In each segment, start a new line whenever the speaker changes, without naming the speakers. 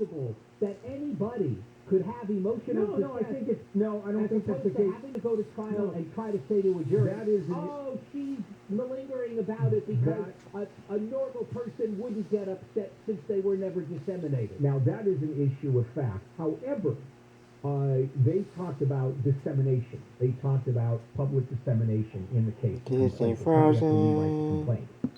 possible that anybody could have emotional distress.
No, I think it's, no, I don't think that's the case.
Having to go to trial and try to say to a jury,
That is
she's malingering about it because a normal person wouldn't get upset since they were never disseminated.
Now, that is an issue of fact. However, they talked about dissemination. They talked about public dissemination in the case.
Disney Frozen.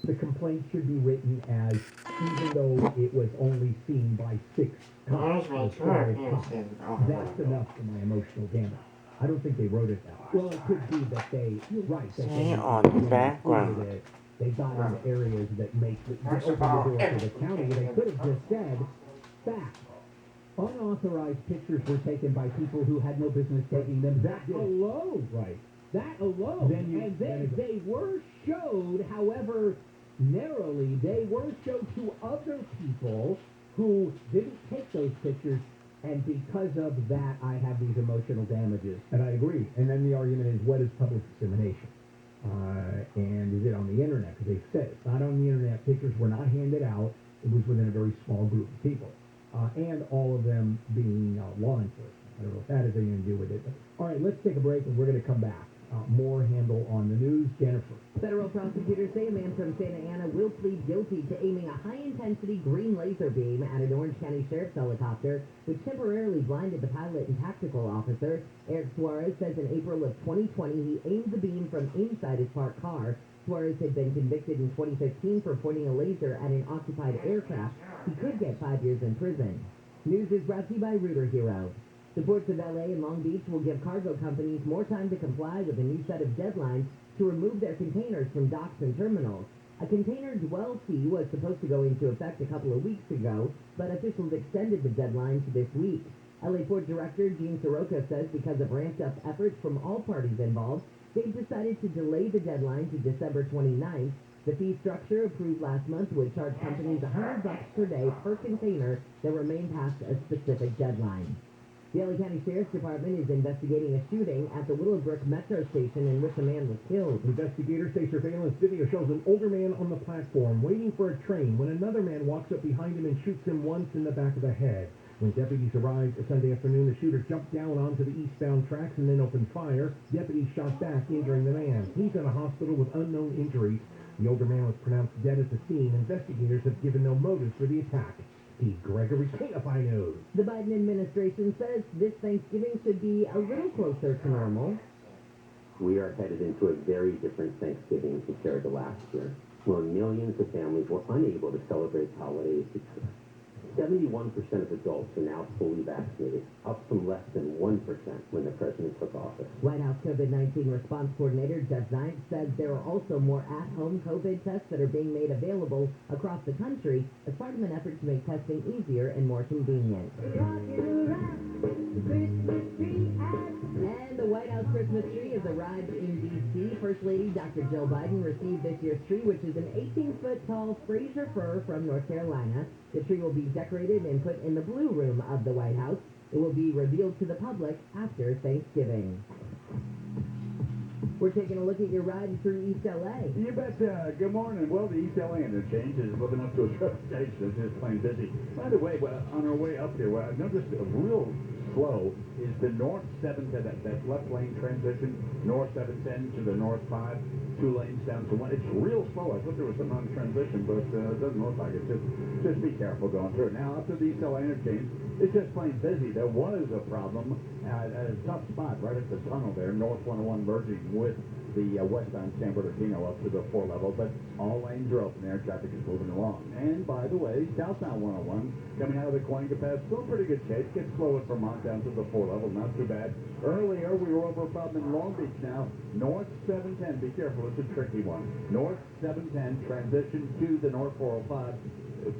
The complaint should be written as, even though it was only seen by 6 cops, that's enough for my emotional damage. I don't think they wrote it that way. Well, it could be that you're right. That
Stay on the background.
They got into areas that make open the door for the county. They could have just said, fact. Unauthorized pictures were taken by people who had no business taking them.
That alone.
Right.
That alone. They were showed, however narrowly, they were showed to other people who didn't take those pictures, and because of that, I have these emotional damages.
And I agree. And then the argument is, what is public dissemination? And is it on the internet? Because they said it's not on the internet. Pictures were not handed out. It was within a very small group of people. And all of them being law enforcement. I don't know if that has anything to do with it. But, all right, let's take a break, and we're going to come back. More handle on the news. Jennifer.
Federal prosecutors say a man from Santa Ana will plead guilty to aiming a high-intensity green laser beam at an Orange County Sheriff's helicopter, which temporarily blinded the pilot and tactical officer. Eric Suarez says in April of 2020 he aimed the beam from inside his parked car. Suarez had been convicted in 2015 for pointing a laser at an occupied aircraft. He could get 5 years in prison. News is brought to you by Rooter Hero. The ports of LA and Long Beach will give cargo companies more time to comply with a new set of deadlines to remove their containers from docks and terminals. A container dwell fee was supposed to go into effect a couple of weeks ago, but officials extended the deadline to this week. LA Port Director Gene Soroka says because of ramped-up efforts from all parties involved, they've decided to delay the deadline to December 29th. The fee structure approved last month would charge companies $100 per day per container that remain past a specific deadline. The LA County Sheriff's Department is investigating a shooting at the Brook metro station in which a man was killed.
Investigators say surveillance video shows an older man on the platform waiting for a train when another man walks up behind him and shoots him once in the back of the head. When deputies arrived Sunday afternoon, the shooter jumped down onto the eastbound tracks and then opened fire. Deputies shot back, injuring the man. He's in a hospital with unknown injuries. The older man was pronounced dead at the scene. Investigators have given no motive for the attack. Steve Gregory, KFI News.
The Biden administration says this Thanksgiving should be a little closer to normal.
We are headed into a very different Thanksgiving compared to last year, where millions of families were unable to celebrate the holidays. 71% of adults are now fully vaccinated, up from less than 1% when the president took office.
White House COVID-19 response coordinator Jeff Zients said there are also more at-home COVID tests that are being made available across the country as part of an effort to make testing easier and more convenient. And the White House Christmas tree has arrived in D.C. First Lady Dr. Jill Biden received this year's tree, which is an 18-foot tall Fraser fir from North Carolina. The tree will be decorated and put in the blue room of the White House. It will be revealed to the public after Thanksgiving. We're taking a look at your ride through East L.A.
You bet. Good morning. Well, the East L.A. interchange is living up to a reputation. It's just plain busy. By the way, on our way up here, what I've noticed a real slow is the north 7 to that left lane transition, north 710 to the north 5, 2 lanes down to 1. It's real slow. I thought there was something on the transition, but it doesn't look like it. Just be careful going through it. Now, up to the East LA interchange, it's just plain busy. There was a problem at a tough spot right at the tunnel there, north 101 merging with the westbound San Bernardino up to the 4 level, but all lanes are open there. Traffic is moving along. And by the way, southbound 101 coming out of the Coinga Pass, still pretty good shape. Gets slow at Vermont down to the 4 level, not too bad. Earlier, we were over a problem in Long Beach now. North 710, be careful, it's a tricky one. North 710, transition to the North 405.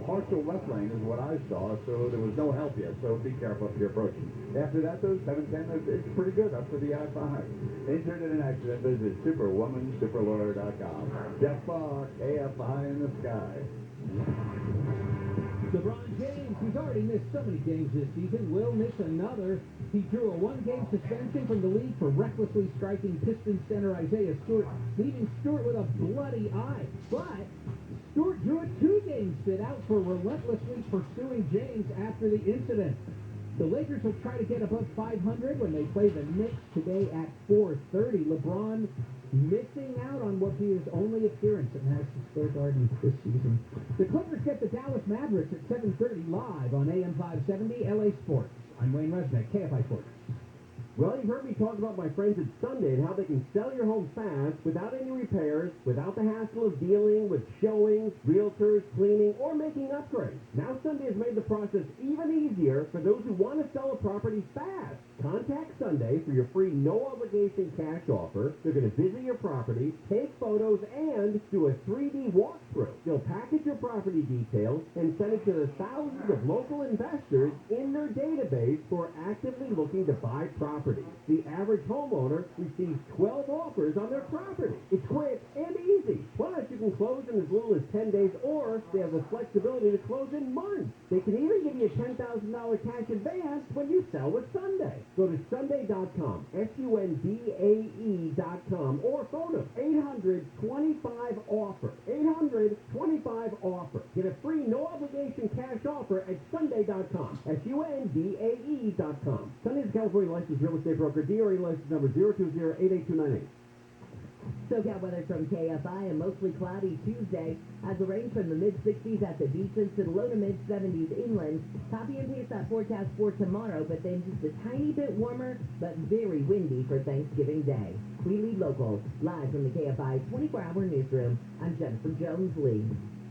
Partial left lane is what I saw, so there was no help yet, so be careful if you're approaching. After that, though, 710, it's pretty good up to the I-5. Injured in an accident, visit superwomansuperlawyer.com. Jeff Barr, KFI in the sky.
LeBron James, who's already missed so many games this season, will miss another. He drew a 1-game suspension from the league for recklessly striking Pistons center Isaiah Stewart, leaving Stewart with a bloody eye. But Stewart drew a 2-game sit-out for relentlessly pursuing James after the incident. The Lakers will try to get above 500 when they play the Knicks today at 4:30. LeBron missing out on what be his only appearance at Madison Square Garden this season. The Clippers get the Dallas Mavericks at 7:30 live on AM 570 LA Sports. I'm Wayne Resnick, KFI Sports.
Well, you've heard me talk about my friends at Sunday and how they can sell your home fast without any repairs, without the hassle of dealing with showings, realtors, cleaning, or making upgrades. Now Sunday has made the process even easier for those who want to sell a property fast. Contact Sunday for your free no-obligation cash offer. They're going to visit your property, take photos, and do a 3D walkthrough. They'll package your property details and send it to the thousands of local investors in their database who are actively looking to buy property. The average homeowner receives 12 offers on their property. It's quick and easy. Plus, you can close in as little as 10 days, or they have the flexibility to close in months. They can even give you a $10,000 cash advance when you sell with Sunday. Go to Sunday.com, SUNDAE.com, or phone them, 800-25-OFFER. 800-25-OFFER. Get a free no-obligation cash offer at Sunday.com, SUNDAE.com. Sunday is a California licensed real estate broker, DRE license number 020-88298.
Socal Weather from KFI, a mostly cloudy Tuesday. Has a range from the mid-60s at the beaches to the low to mid-70s inland. Copy and paste that forecast for tomorrow, but then just a tiny bit warmer, but very windy for Thanksgiving Day. We lead local, live from the KFI 24-hour newsroom. I'm Jennifer Jones-Lee.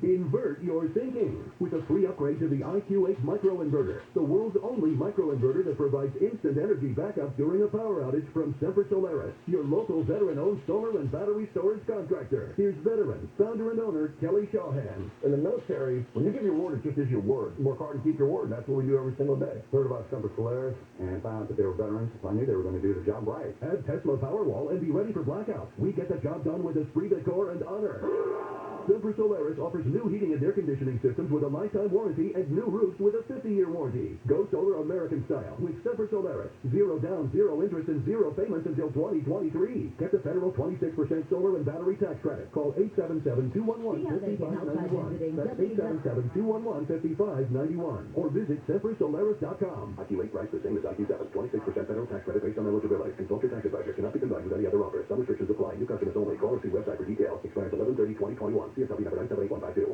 Invert your thinking with a free upgrade to the IQ8 microinverter, the world's only microinverter that provides instant energy backup during a power outage from Semper Solaris, your local veteran-owned solar and battery storage contractor. Here's veteran, founder and owner, Kelly Shawhan.
In the military, when you give your word, it just is your word. You work hard to keep your word, and that's what we do every single day. Heard about Semper Solaris and found out that they were veterans. I knew they were going to do the job right.
Add Tesla Powerwall and be ready for blackouts. We get the job done with esprit de corps and honor. Semper Solaris offers new heating and air conditioning systems with a lifetime warranty and new roofs with a 50-year warranty. Go solar American style with Semper Solaris. 0 down, 0 interest, and 0 payments until 2023. Get the federal 26% solar and battery tax credit. Call 877-211-5591. That's 877-211-5591. Or visit SemperSolaris.com.
IQ8 price the same as IQ7. 26% federal tax credit based on eligibility. Consult your tax advisor. Cannot be combined with any other offer. Some restrictions apply. New customers only. Call or see website for details. Expires 11/30/2021. CSW number 978-152.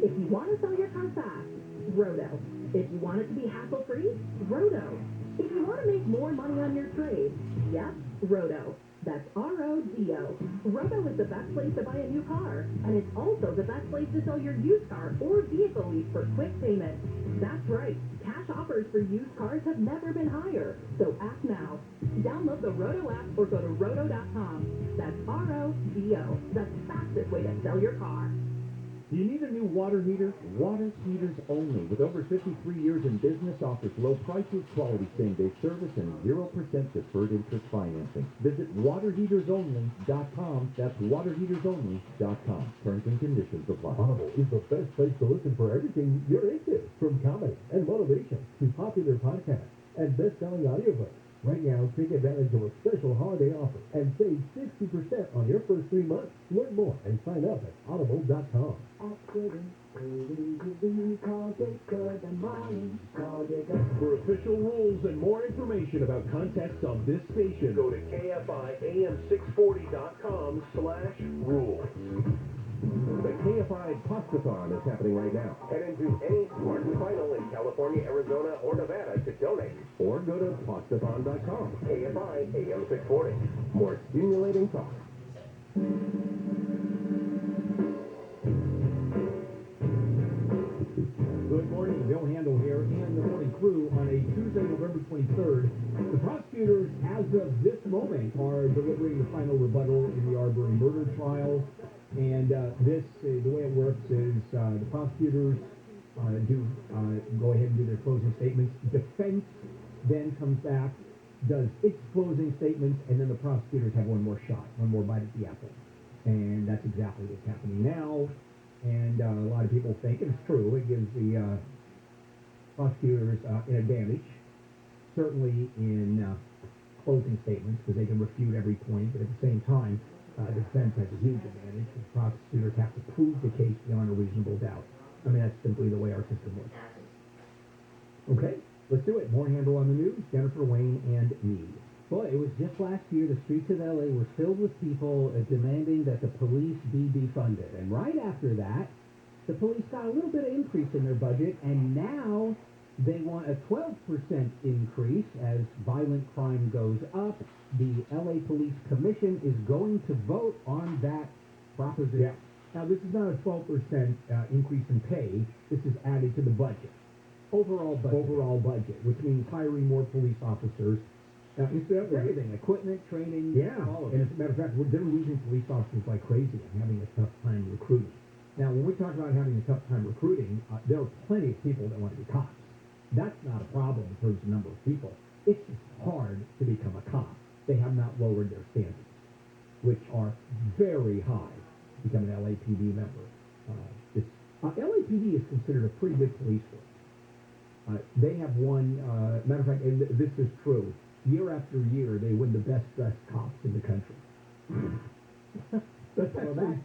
If you want to sell your car fast, Roto. If you want it to be hassle-free, Roto. If you want to make more money on your trade, yep, Roto. That's R-O-D-O. Roto is the best place to buy a new car, and it's also the best place to sell your used car or vehicle lease for quick payment. That's right. Cash offers for used cars have never been higher, so act now. Download the Roto app or go to roto.com. That's R-O-D-O. The fastest way to sell your car.
Do you need a new water heater? Water Heaters Only, with over 53 years in business, offers low prices, quality same-day service, and 0% deferred interest financing. Visit waterheatersonly.com. That's waterheatersonly.com. Terms and conditions apply.
Audible is the best place to listen for everything you're into, from comedy and motivation to popular podcasts and best-selling audiobooks. Right now, take advantage of a special holiday offer and save 60% on your first 3 months. Learn more and sign up at audible.com. For official rules and more information about contests on this station, go to KFIAM640.com/rules. The KFI Pastathon is happening right now.
Head into any sport final in California, Arizona, or Nevada to donate.
Or go to pastathon.com.
KFI AM 640.
More stimulating talk. Good morning, Bill Handel here and the morning crew on a Tuesday, November 23rd. The prosecutors, as of this moment, are delivering the final rebuttal in the Arbor murder trial. And the way it works is the prosecutors go ahead and do their closing statements. Defense then comes back, does its closing statements, and then the prosecutors have one more shot, one more bite at the apple. And that's exactly what's happening now. And a lot of people think, and it's true, it gives the prosecutors an advantage, certainly in closing statements, because they can refute every point, but at the same time, The defense has a huge advantage because prosecutors have to prove the case beyond a reasonable doubt. I mean, that's simply the way our system works. Okay, let's do it. More Handle on the news. Jennifer, Wayne, and me.
Boy, it was just last year the streets of LA were filled with people demanding that the police be defunded. And right after that, the police got a little bit of increase in their budget, and now they want a 12% increase as violent crime goes up. The LA Police Commission is going to vote on that proposition.
Yeah. Now, this is not a 12% increase in pay. This is added to the budget.
Overall budget,
which means hiring more police officers. Instead of
everything, equipment, training,
yeah.
all of
And
it.
as a matter of fact, they're losing police officers like crazy and having a tough time recruiting. Now, when we talk about having a tough time recruiting, there are plenty of people that want to be cops. That's not a problem in terms of number of people. It's just hard to become a cop. They have not lowered their standards, which are very high to become an LAPD member. LAPD is considered a pretty good police force. They have won, matter of fact, and this is true, year after year, they win the best dressed cops in the country. That's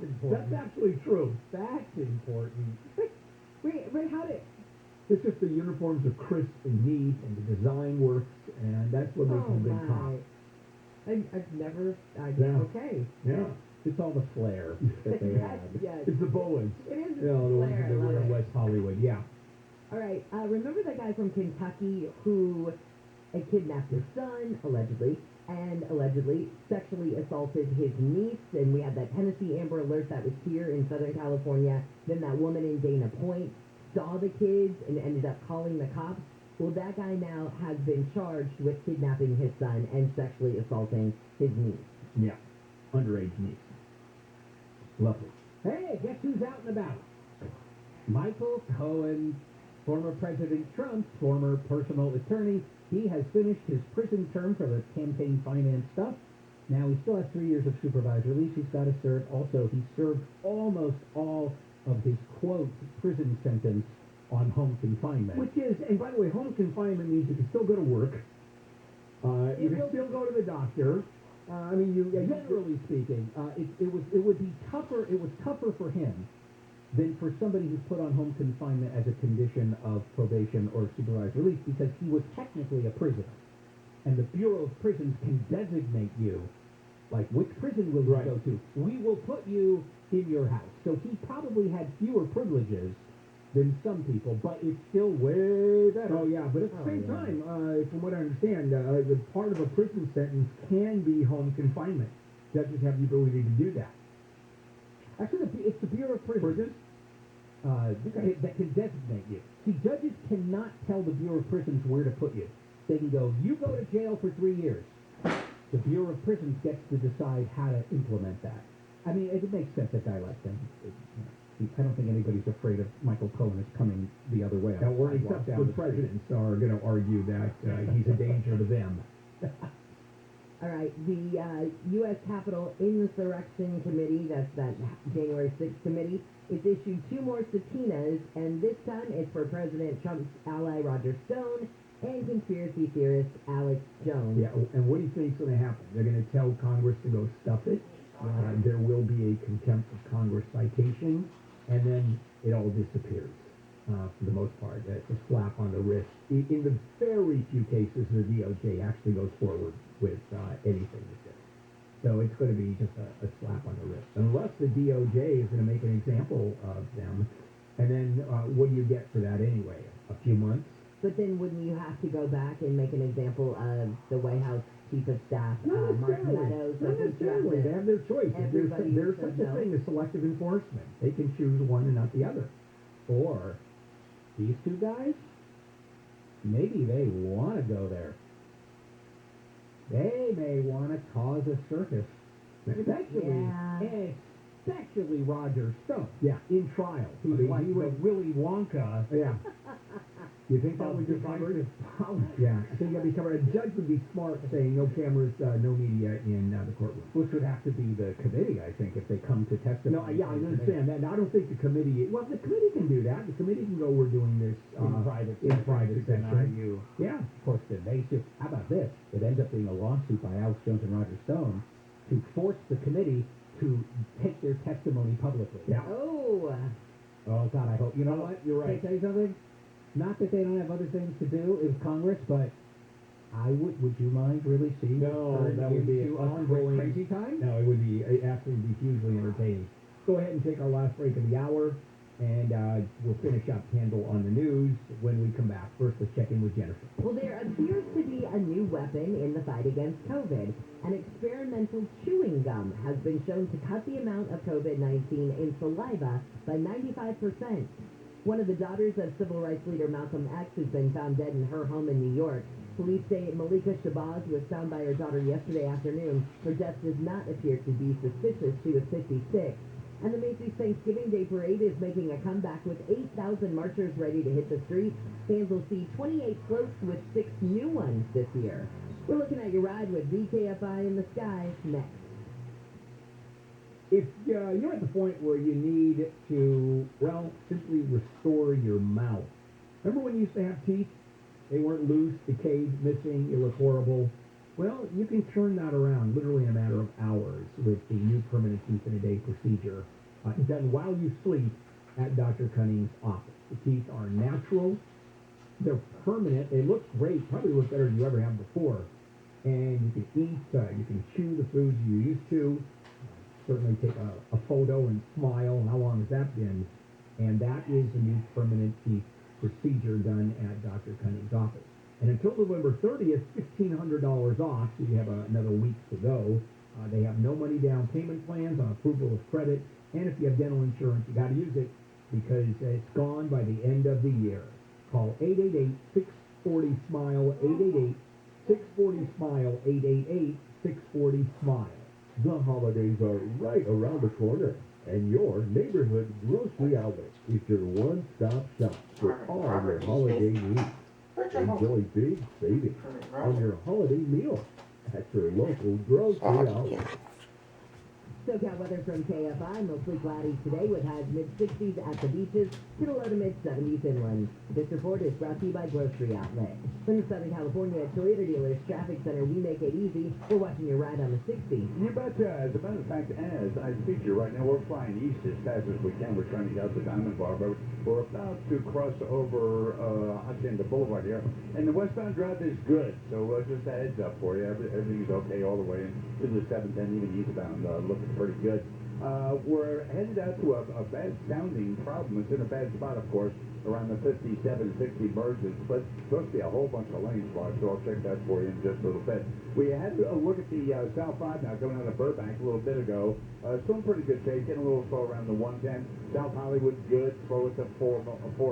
important. That's actually true.
That's important.
Wait, how did...
It's just the uniforms are crisp and neat, and the design works, and that's what makes them good cops.
I've never...
Yeah.
Okay.
Yeah.
It's all the flair that they add.
Yes.
It's the boas.
It is
You know, the ones
flair,
that they
I
wear
love
in
it.
West Hollywood. Yeah.
All right, remember the guy from Kentucky who kidnapped his son, allegedly, and allegedly sexually assaulted his niece, and we had that Tennessee Amber Alert that was here in Southern California. Then that woman in Dana Point saw the kids and ended up calling the cops. Well, that guy now has been charged with kidnapping his son and sexually assaulting his niece.
Yeah. Underage niece. Lovely.
Hey, guess who's out and about? Michael Cohen, former President Trump's former personal attorney. He has finished his prison term for the campaign finance stuff. Now, he still has 3 years of supervised release he's got to serve. Also, he served almost all of his, quote, prison sentence on home confinement.
Which is, and by the way, home confinement means you can still go to work. You can still go to the doctor. I mean,
generally speaking, it would be tougher. It was tougher for him than for somebody who's put on home confinement as a condition of probation or supervised release, because he was technically a prisoner, and the Bureau of Prisons can designate you, like, which prison will you go to? We will put you in your house. So he probably had fewer privileges than some people, but it's still way better.
Oh, yeah, but at the same time, from what I understand, the part of a prison sentence can be home confinement. Judges have the ability to do that.
Actually, it's the Bureau of Prisons that can designate you. See, judges cannot tell the Bureau of Prisons where to put you. They can go, you go to jail for 3 years. The Bureau of Prisons gets to decide how to implement that. I mean, it makes sense, a guy like him. I don't think anybody's afraid of Michael Cohen is coming the other way.
Now, or except the presidents are going to argue that he's a danger to them.
All right, the U.S. Capitol Insurrection Committee, that's that January 6th committee, it's issued 2 more subpoenas, and this time it's for President Trump's ally Roger Stone and conspiracy theorist Alex Jones.
Yeah, and what do you think's going to happen? They're going to tell Congress to go stuff it. There will be a contempt of Congress citation, and then it all disappears for the most part. It's a slap on the wrist. In the very few cases, the DOJ actually goes forward with anything with this. So it's going to be just a slap on the wrist. Unless the DOJ is going to make an example of them, and then what do you get for that anyway? A few months?
But then wouldn't you have to go back and make an example of the White House Chief of Staff, Mark Meadows?
Not necessarily. They have their choice. There's such a thing as selective enforcement. They can choose one and not the other.
Or these two guys, maybe they want to go there. They may want to cause a circus. Especially Roger Stone.
Yeah, in trial.
Who's like the Willy Wonka.
Yeah. You think that would be covered? Yeah, I think that'd be covered. A judge would be smart saying no cameras, no media in the courtroom.
Which would have to be the committee, I think, if they come to testify.
No, yeah, I understand that. I don't think the committee. Well, the committee can do that. The committee can go. We're doing this in private session. Yeah,
of course. They should. How about this? It ends up being a lawsuit by Alex Jones and Roger Stone to force the committee to take their testimony publicly.
Yeah.
Oh,
Oh, God, I hope. You know what?
You're right.
Can I tell you something? Not that they don't have other things to do in Congress, but would you mind really seeing
No,
it turn
that would be
into a
ongoing.
crazy time?
No, it would be absolutely hugely entertaining. Go ahead and take our last break of the hour, and we'll finish up Handle on the news when we come back. First, let's check in with Jennifer.
well, there appears to be a new weapon in the fight against COVID. An experimental chewing gum has been shown to cut the amount of COVID-19 in saliva by 95%. One of the daughters of civil rights leader Malcolm X has been found dead in her home in New York. Police say Malika Shabazz was found by her daughter yesterday afternoon. Her death does not appear to be suspicious. She was 56. And the Macy's Thanksgiving Day Parade is making a comeback with 8,000 marchers ready to hit the streets. Fans will see 28 floats with 6 new ones this year. We're looking at your ride with VKFI in the sky next.
If you're at the point where you need to, well, simply restore your mouth. Remember when you used to have teeth? They weren't loose, decayed, missing, you look horrible. Well, you can turn that around literally in a matter of hours with the new permanent teeth in a day procedure done while you sleep at Dr. Cunning's office. The teeth are natural. They're permanent. They look great, probably look better than you ever have before. And you can eat, you can chew the foods you used to. Certainly take a photo and smile. How long has that been? And that is the new permanent teeth procedure done at Dr. Cunning's office. And until November 30th, $1,500 off, so you have another week to go. They have no money down payment plans on approval of credit. And if you have dental insurance, you got to use it because it's gone by the end of the year. Call 888-640-SMILE, 888-640-SMILE, 888-640-SMILE.
The holidays are right around the corner, and your neighborhood grocery outlet is your one-stop shop for all your holiday needs. Enjoy big savings on your holiday meal at your local grocery outlet.
Socal Weather from KFI, mostly cloudy today with highs mid-60s at the beaches to the low to mid-70s inland. This report is brought to you by Grocery Outlet. From Southern California Toyota dealers Traffic Center, we make it easy. We're watching your ride on the 60.
You betcha. As a matter of fact, as I speak to you right now, we're flying east as fast as we can. We're trying to get out the Diamond Bar, but we're about to cross over Hacienda Boulevard here. And the westbound drive is good, so just a heads up for you. Everything's okay all the way to the 710, even eastbound, looking pretty good. We're headed out to a bad sounding problem. It's in a bad spot, of course, around the 57-60 merges, but it's supposed to be a whole bunch of lanes blocked, so I'll check that for you in just a little bit. We had a look at the South 5 now coming out of Burbank a little bit ago. Still in pretty good shape, getting a little slow around the 110. South Hollywood good, slow at the 4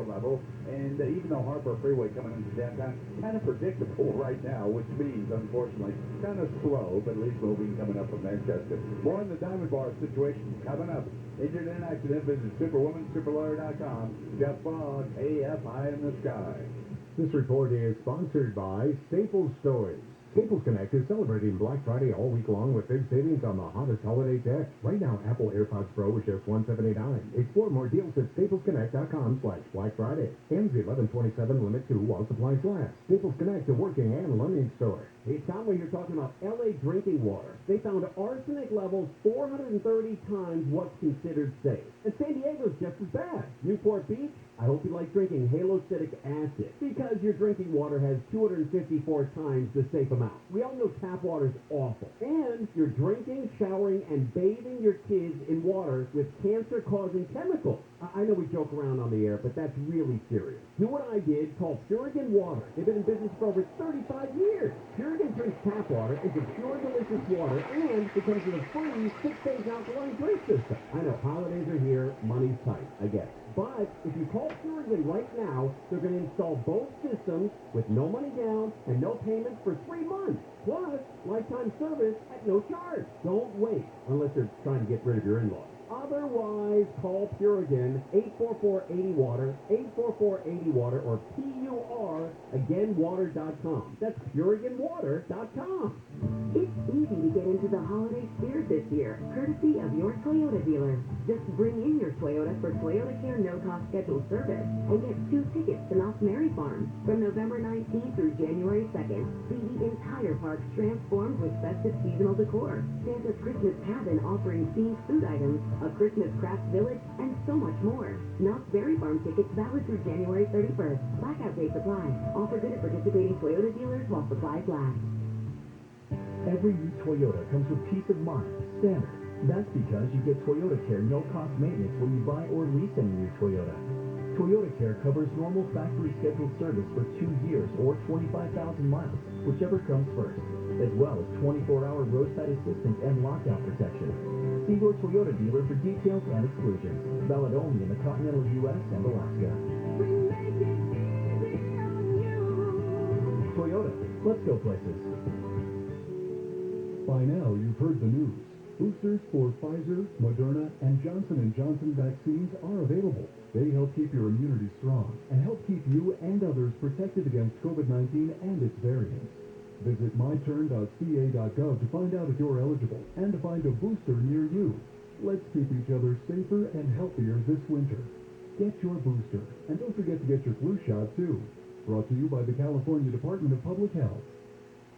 level. And even though Arbor Freeway coming into downtown, kind of predictable right now, which means, unfortunately, kind of slow, but at least moving coming up from Manchester. More on the Diamond Bar situation coming up. Injured in an accident, visit superwomansuperlawyer.com. Jeff Fogg, AFI in the sky.
This report is sponsored by Staples Stores. Staples Connect is celebrating Black Friday all week long with big savings on the hottest holiday tech. Right now, Apple AirPods Pro is just $179. Explore more deals at staplesconnect.com/Black Friday. And the 1127 limit 2 while supplies last. Staples Connect, a working and learning store.
Hey, Conway, you're talking about L.A. drinking water. They found arsenic levels 430 times what's considered safe. And San Diego's just as bad. Newport Beach, I hope you like drinking halocytic acid because your drinking water has 254 times the safe amount. We all know tap water's awful. And you're drinking, showering, and bathing your kids in water with cancer-causing chemicals. I know we joke around on the air, but that's really serious. Do what I did, call Purigan Water. They've been in business for over 35 years. Purigan drinks tap water. It's a pure, delicious water, and it comes with a free 6-days alkaline drink system. I know holidays are here, money's tight, I get it. But if you call Purigan right now, they're going to install both systems with no money down and no payments for 3 months. Plus, lifetime service at no charge. Don't wait, unless you're trying to get rid of your in-laws. Otherwise, call Purigan, 844-80-WATER, 844-80-WATER, or PUR, again, water.com. That's PuriganWater.com.
It's easy to get into the holiday spirit this year, courtesy of your Toyota dealer. Just bring in your Toyota for Toyota Care no-cost scheduled service and get 2 tickets to Knott's Merry Farm. From November 19th through January 2nd, see the entire park transformed with festive seasonal decor, Santa's Christmas cabin offering themed food items, a Christmas craft village, and so much more. Knott's Berry Farm tickets valid through January 31st. Blackout date supply. Offer good at participating Toyota dealers while supplies last.
Every new Toyota comes with peace of mind, standard. That's because you get Toyota Care no-cost maintenance when you buy or lease any new Toyota. Toyota Care covers normal factory scheduled service for 2 years or 25,000 miles, whichever comes first, as well as 24-hour roadside assistance and lockout protection. See your Toyota dealer for details and exclusions. Valid only in the continental U.S. and Alaska. Toyota, let's go places.
By now, you've heard the news. Boosters for Pfizer, Moderna, and Johnson & Johnson vaccines are available. They help keep your immunity strong and help keep you and others protected against COVID-19 and its variants. Visit myturn.ca.gov to find out if you're eligible and to find a booster near you. Let's keep each other safer and healthier this winter. Get your booster, and don't forget to get your flu shot, too. Brought to you by the California Department of Public Health.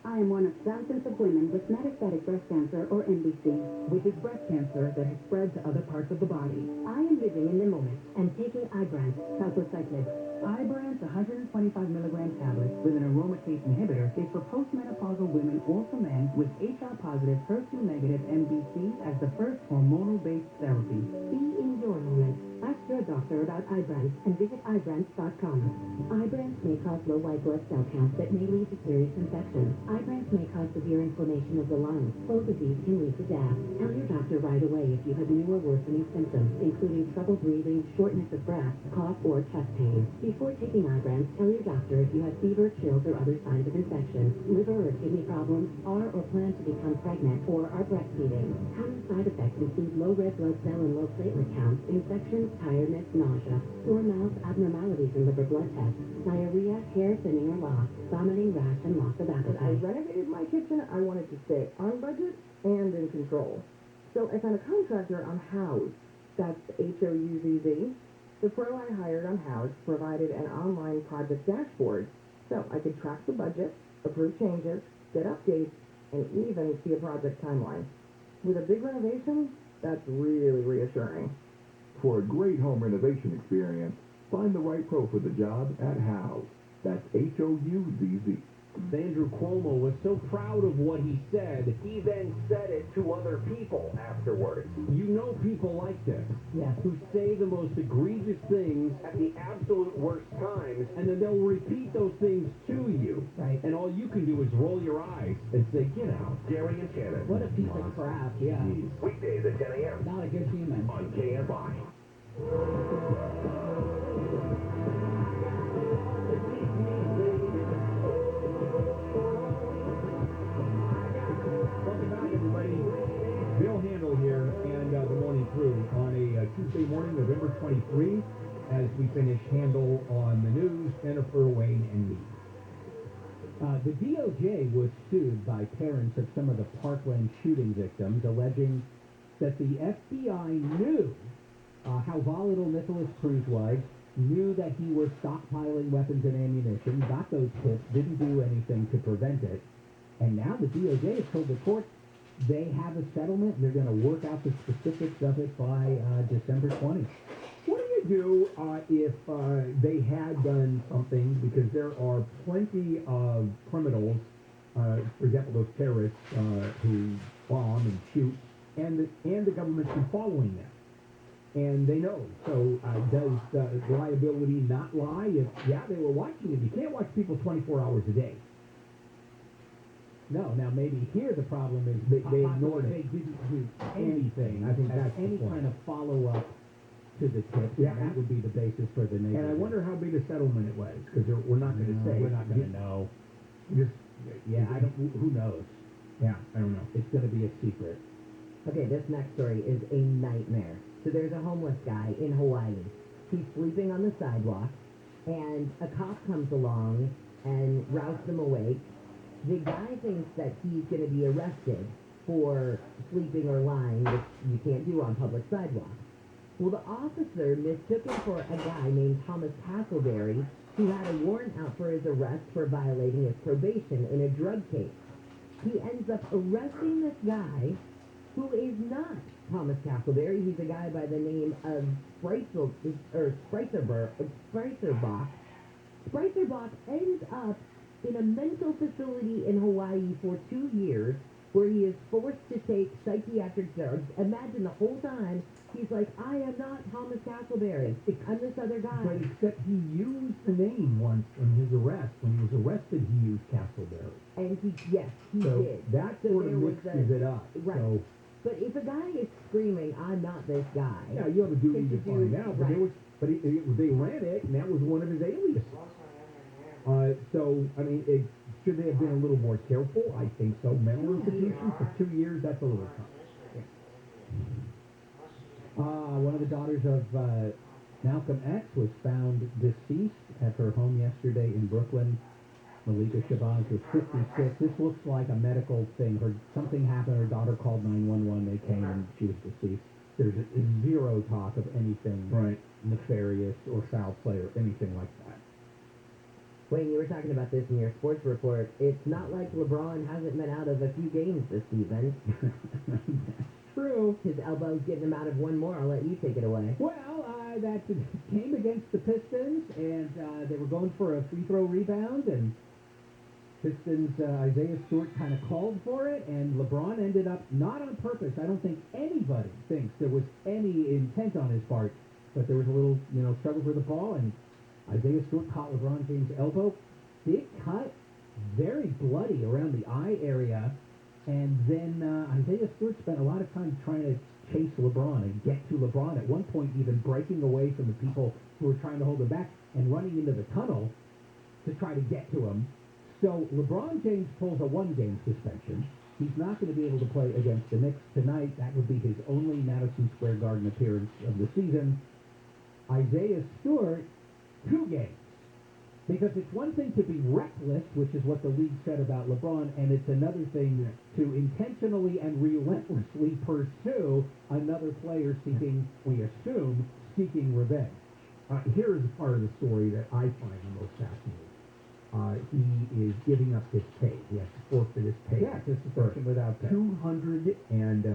I am one of thousands of women with metastatic breast cancer, or MBC, which is breast cancer that has spread to other parts of the body. I am living in Nimbleness and taking Ibrance, palbociclib. Ibrance 125 milligram tablets with an aromatase inhibitor is for postmenopausal women or for men with HR-positive, HER2-negative MBC as the first hormonal-based therapy. Be in your moment. Ask your doctor about Ibrance and visit Ibrance.com. Ibrance may cause low white blood cell counts that may lead to serious infections. Ibrance may cause severe inflammation of the lungs. Both of these can lead to death. Tell your doctor right away if you have new or worsening symptoms, including trouble breathing, shortness of breath, cough, or chest pain. Before taking Ibrance, tell your doctor if you have fever, chills, or other signs of infection, liver or kidney problems, are or plan to become pregnant, or are breastfeeding. Common side effects include low red blood cell and low platelet counts, infections, tiredness, nausea, sore mouth, abnormalities in liver blood tests, diarrhea, hair thinning or loss, vomiting, rash, and loss of appetite.
I renovated my kitchen. I wanted to stay on budget and in control. So I found a contractor on Houzz. That's Houzz. The pro I hired on Houzz provided an online project dashboard, so I could track the budget, approve changes, get updates, and even see a project timeline. With a big renovation, that's really reassuring.
For a great home renovation experience, find the right pro for the job at Houzz. That's Houzz.
Andrew Cuomo was so proud of what he said, he then said it to other people afterwards. You know people like this.
Yes.
Who say the most egregious things at the absolute worst times, and then they'll repeat those things to you.
Right.
And all you can do is roll your eyes and say, get out.
Gary and Shannon.
What a piece of crap, yeah.
Weekdays at 10 a.m.
Not a good human.
on KFI.
Welcome back, everybody. Bill Handel here, and the morning crew on a Tuesday morning, November 23, as we finish Handel on the news, Jennifer, Wayne, and me.
The DOJ was sued by parents of some of the Parkland shooting victims, alleging that the FBI knew how volatile Nicholas Cruz was, knew that he was stockpiling weapons and ammunition, got those tips, didn't do anything to prevent it, and now the DOJ has told the court they have a settlement. They're going to work out the specifics of it by December 20th.
What do you do if they had done something, because there are plenty of criminals, for example, those terrorists who bomb and shoot, and the government's been following them. And they know. So does the liability not lie if, yeah, they were watching it? You can't watch people 24 hours a day.
No, now maybe here the problem is
They ignored
they
it.
didn't do anything.
I think
as
that's the
any
point.
kind of follow-up to the tips,
Yeah,
and that would be the basis for the negligence.
And I wonder how big a settlement it was, because we're not going to say.
We're not going to know.
Just,
Yeah, I don't. Who knows?
yeah, I don't know.
It's going to be a secret.
Okay, this next story is a nightmare. So there's a homeless guy in Hawaii. He's sleeping on the sidewalk, and a cop comes along and rouses him awake the guy thinks that he's going to be arrested for sleeping or lying, which you can't do on public sidewalks. Well, the officer mistook him for a guy named Thomas Castleberry, who had a warrant out for his arrest for violating his probation in a drug case. He ends up arresting this guy, who is not Thomas Castleberry. He's a guy by the name of Spreiterbach. Spreiterbach ends up in a mental facility in Hawaii for 2 years, where he is forced to take psychiatric drugs. Imagine the whole time he's like, I am not Thomas Castleberry. I'm this other guy.
But except he used the name once in his arrest. When he was arrested, he used Castleberry.
And he
So
did.
that
So
sort of
there was
mixes it up.
Right.
So,
But if a guy is screaming, I'm not this guy.
yeah, you have a duty to
It's a
find
duty,
out. But
right.
they ran it, and that was one of his aliases. So, I mean, should they have been a little more careful? I think so. Mental institution for 2 years, that's a little tough.
One of the daughters of Malcolm X was found deceased at her home yesterday in Brooklyn. Malika Shabazz was 56. This looks like a medical thing. Something happened. Her daughter called 911. They came and she was deceased. There's zero talk of anything nefarious or foul play or anything like that.
Wayne, you were talking about this in your sports report. It's not like LeBron hasn't been out of a few games this season.
True.
His elbow's getting him out of one more. I'll let you take it away.
Well, that came against the Pistons, and they were going for a free throw rebound, and Pistons Isaiah Stewart kind of called for it, and LeBron ended up, not on purpose. I don't think anybody thinks there was any intent on his part, but there was a little, struggle for the ball, and Isaiah Stewart caught LeBron James' elbow. Big cut, very bloody around the eye area. And then Isaiah Stewart spent a lot of time trying to chase LeBron and get to LeBron. At one point, even breaking away from the people who were trying to hold him back and running into the tunnel to try to get to him. So LeBron James pulls a 1-game suspension. He's not going to be able to play against the Knicks tonight. That would be his only Madison Square Garden appearance of the season. Isaiah Stewart, 2 games. Because it's one thing to be reckless, which is what the league said about LeBron, and it's another thing to intentionally and relentlessly pursue another player seeking, we assume, seeking revenge.
Here is part of the story that I find the most fascinating. He is giving up his pay. He has to forfeit his pay.
Yeah, it's a suspension without pay.
$284,000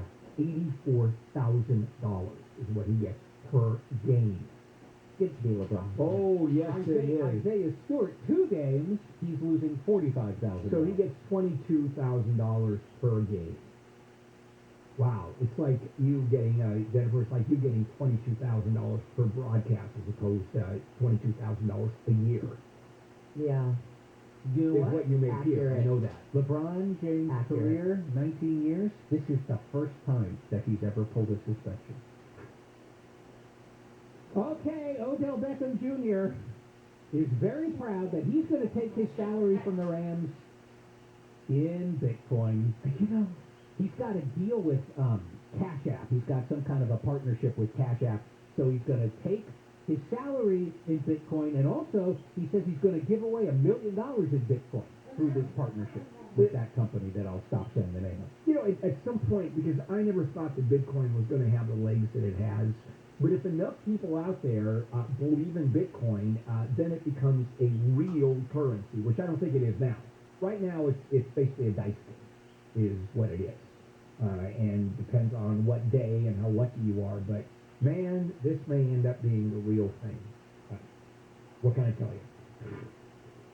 is what he gets per game.
Good to be LeBron.
Oh, yes, it is.
Isaiah Stewart, 2 games, he's losing $45,000.
So he gets $22,000 per game. Wow, it's like you getting, Jennifer, it's like you getting $22,000 per broadcast as opposed to $22,000 a year.
Yeah.
You know
Is what you make here. I know that.
LeBron James' career, 19 years, this is the first time that he's ever pulled a suspension. Okay, Odell Beckham Jr. is very proud that he's going to take his salary from the Rams in Bitcoin. He's got a deal with Cash App. He's got some kind of a partnership with Cash App. So he's going to take his salary in Bitcoin, and also he says he's going to give away $1 million in Bitcoin through this partnership with that company that I'll stop saying the name of.
At some point, because I never thought that Bitcoin was going to have the legs that it has, but if enough people out there believe in Bitcoin, then it becomes a real currency, which I don't think it is now. Right now, it's basically a dice game, is what it is. And depends on what day and how lucky you are. But, man, this may end up being the real thing. What can I tell you?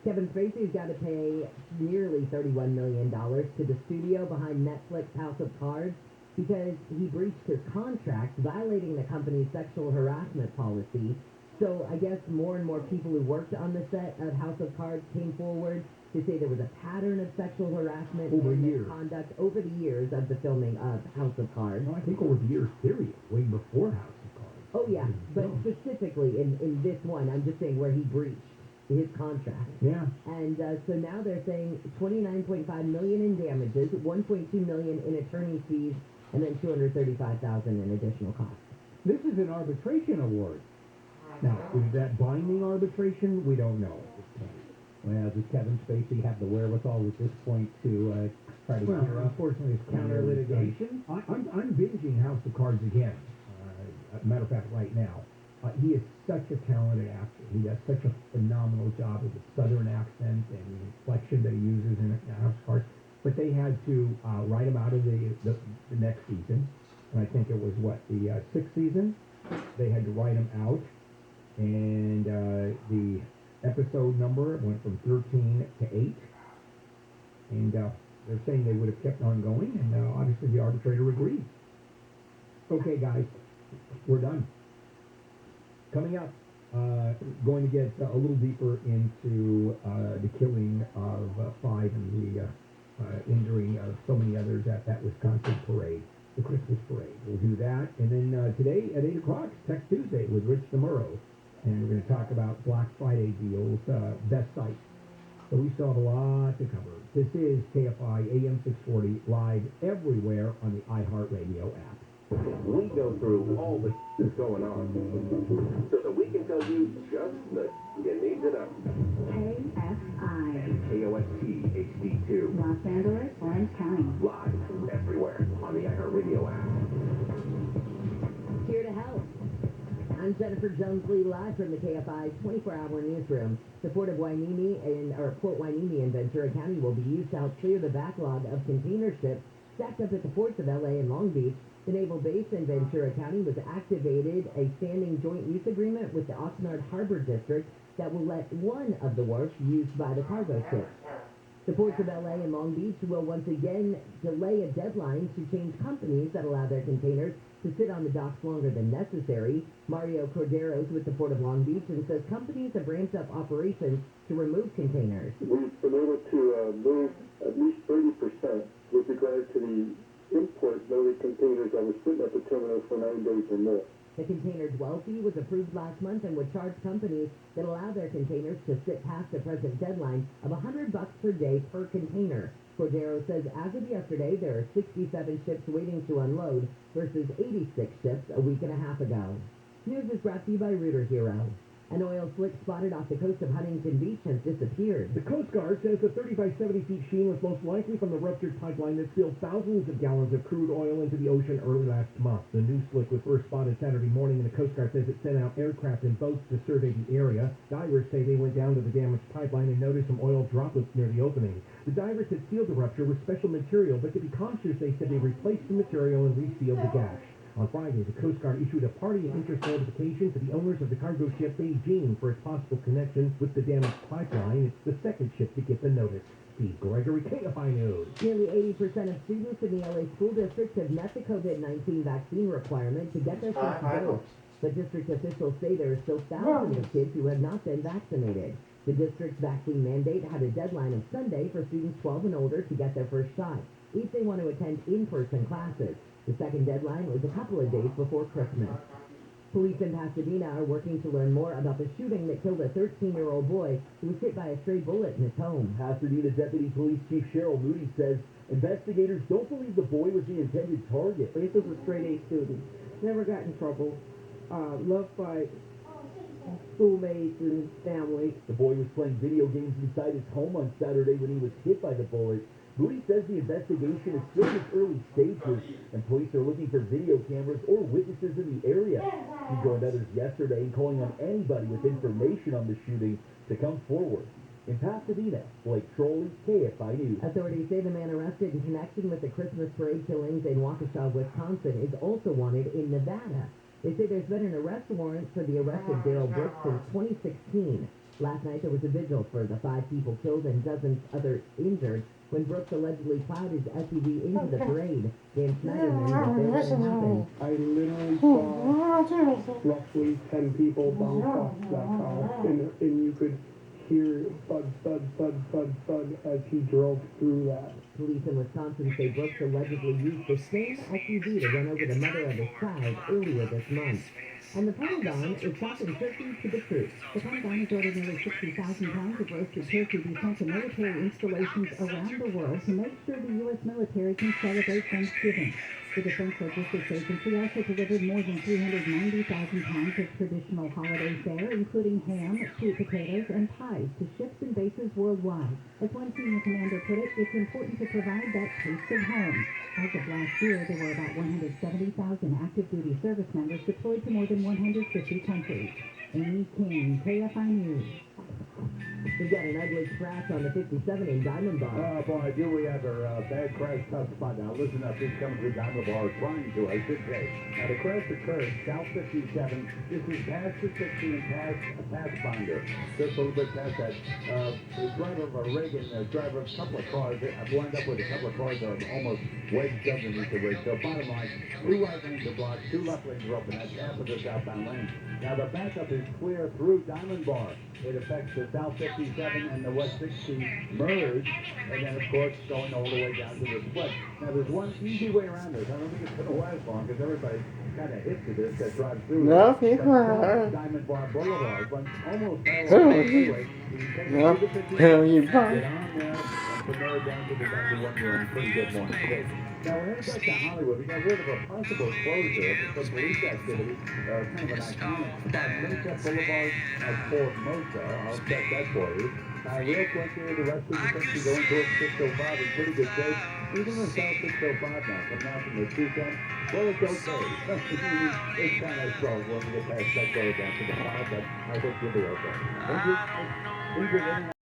Kevin Spacey's got to pay nearly $31 million to the studio behind Netflix House of Cards because he breached his contract, violating the company's sexual harassment policy. So I guess more and more people who worked on the set of House of Cards came forward to say there was a pattern of sexual harassment and misconduct over the years of the filming of House of Cards.
Well, I think over the years, period, way before House of Cards.
Oh, yeah, but specifically in this one, I'm just saying where he breached his contract.
Yeah.
And so now they're saying $29.5 million in damages, $1.2 million in attorney fees, and then $235,000 in additional costs.
This is an arbitration award.
Now, is that binding arbitration? We don't know at this point.
Well, does Kevin Spacey have the wherewithal at this point to try to
Well,
gear up?
unfortunately, it's
counter litigation?
I'm binging House of Cards again. As a matter of fact, right now. He is such a talented actor. He does such a phenomenal job with the southern accent and the inflection that he uses in House of Cards. But they had to write him out of the next season. And I think it was, the sixth season? They had to write him out. And the episode number went from 13 to 8. And they're saying they would have kept on going. And obviously the arbitrator agreed. Okay, guys, we're done. Coming up, going to get a little deeper into the killing of 5 and the injuring of so many others at that Wisconsin parade, the Christmas parade. We'll do that. And then today at 8 o'clock, Tech Tuesday with Rich DeMuro. And we're going to talk about Black Friday deals, best sites. So we still have a lot to cover. This is KFI AM 640 live everywhere on the iHeartRadio app.
We go through all the that's going on so that we can tell you just that you need to know.
KFI.
And KOST HD2.
Los Angeles, Orange County.
Live everywhere on the iHeartRadio app.
Here to help. I'm Jennifer Jones-Lee, live from the KFI 24-hour newsroom. The Port of Hueneme Port Hueneme and Ventura County will be used to help clear the backlog of container ships stacked up at the ports of LA and Long Beach. The naval base in Ventura County was activated a standing joint use agreement with the Oxnard Harbor District that will let one of the wharfs used by the cargo ships. The ports of LA and Long Beach will once again delay a deadline to change companies that allow their containers to sit on the docks longer than necessary. Mario Cordero's with the Port of Long Beach and says companies have ramped up operations to remove containers.
We've been able to move at least 30% with regard to the import loaded containers that were sitting at the terminal for 9 days or more.
The container dwell fee was approved last month and would charge companies that allow their containers to sit past the present deadline of $100 per day per container. Cordero says as of yesterday, there are 67 ships waiting to unload versus 86 ships a week and a half ago. News is brought to you by Rooter Hero. An oil slick spotted off the coast of Huntington Beach has disappeared.
The Coast Guard says the 30 by 70 feet sheen was most likely from the ruptured pipeline that spilled thousands of gallons of crude oil into the ocean early last month. The new slick was first spotted Saturday morning, and the Coast Guard says it sent out aircraft and boats to survey the area. Divers say they went down to the damaged pipeline and noticed some oil droplets near the opening. The divers had sealed the rupture with special material, but to be cautious, they said they replaced the material and resealed the gash. On Friday, the Coast Guard issued a party and interest notification to the owners of the cargo ship Beijing for its possible connection with the damaged pipeline. It's the second ship to get the notice. Steve Gregory, KFI News.
Nearly 80% of students in the LA school district have met the COVID-19 vaccine requirement to get their first dose. But district officials say there are still thousands of kids who have not been vaccinated. The district's vaccine mandate had a deadline of Sunday for students 12 and older to get their first shot, if they want to attend in-person classes. The second deadline was a couple of days before Christmas. Police in Pasadena are working to learn more about the shooting that killed a 13-year-old boy who was hit by a stray bullet in his home.
Pasadena Deputy Police Chief Cheryl Moody says investigators don't believe the boy was the intended target.
This was a straight-A student. Never got in trouble. Loved by schoolmates and family.
The boy was playing video games inside his home on Saturday when he was hit by the bullet. Moody says the investigation is still in its early stages, and police are looking for video cameras or witnesses in the area. He joined others yesterday in calling on anybody with information on the shooting to come forward. In Pasadena, Blake Trolley, KFI News.
Authorities say the man arrested in connection with the Christmas parade killings in Waukesha, Wisconsin, is also wanted in Nevada. They say there's been an arrest warrant for the arrest of Daryl Brook since 2016. Last night there was a vigil for the 5 people killed and dozens others injured when Brooks allegedly plowed his SUV into the parade. Dan Schneiderman said that happened.
I literally saw roughly 10 people bounce off that car, and you could hear thud, thud, thud, thud, thud as he drove through that.
Police in Wisconsin say Brooks allegedly used the same SUV to run over the mother of his child earlier this month. And the Pentagon is talking turkey to the troops.
The Pentagon has ordered nearly 60,000 pounds of roasted turkey to be sent to military installations around the world to make sure the U.S. military can celebrate Thanksgiving. The Defense Logistics Agency also delivered more than 390,000 pounds of traditional holiday fare, including ham, sweet potatoes, and pies to ships and bases worldwide. As one senior commander put it, it's important to provide that taste of home. As of last year, there were about 170,000 active duty service members deployed to more than 150 countries. Amy King, KFI News.
We got an ugly crash on the 57 in Diamond Bar.
Oh, boy, do we ever. Bad crash, tough spot. Now, listen up. This coming through Diamond Bar, trying to, I should say. Now, the crash occurred South 57. This is past the 60 and past a Pathfinder. Just a little bit past that. The driver of a rig and the driver of a couple of cars. I've wound up with a couple of cars that are almost wedged underneath the rig. So, bottom line, 2 right lanes are blocked, 2 left lanes are open. That's half of the southbound lane. Now, the backup is clear through Diamond Bar. It affects the South 57 and the West 60 merge, and then, of course, going all the way down to the split. Now, there's one easy way around this. I don't think it's going to last long, because everybody kind of hits to this that drives through.
No,
That's
people.
Diamond Bar Boulevard, but almost parallel to the freeway. You can take it to the 50,
No, you
get on there, and from there down to the one you're in pretty good morning today. Now, we're heading back to Hollywood. We got rid of a possible closure for some police activity, kind of an iconic spot, Sunset Boulevard at Fort Mosa. I'll check that for you. Real quick here, the rest of the country going towards 605 in pretty good shape. Even the South 605 now, coming out from the 210. Well, it's okay. It's kind of slow when you get past that road down to the 5, but I think you'll be okay. Thank you.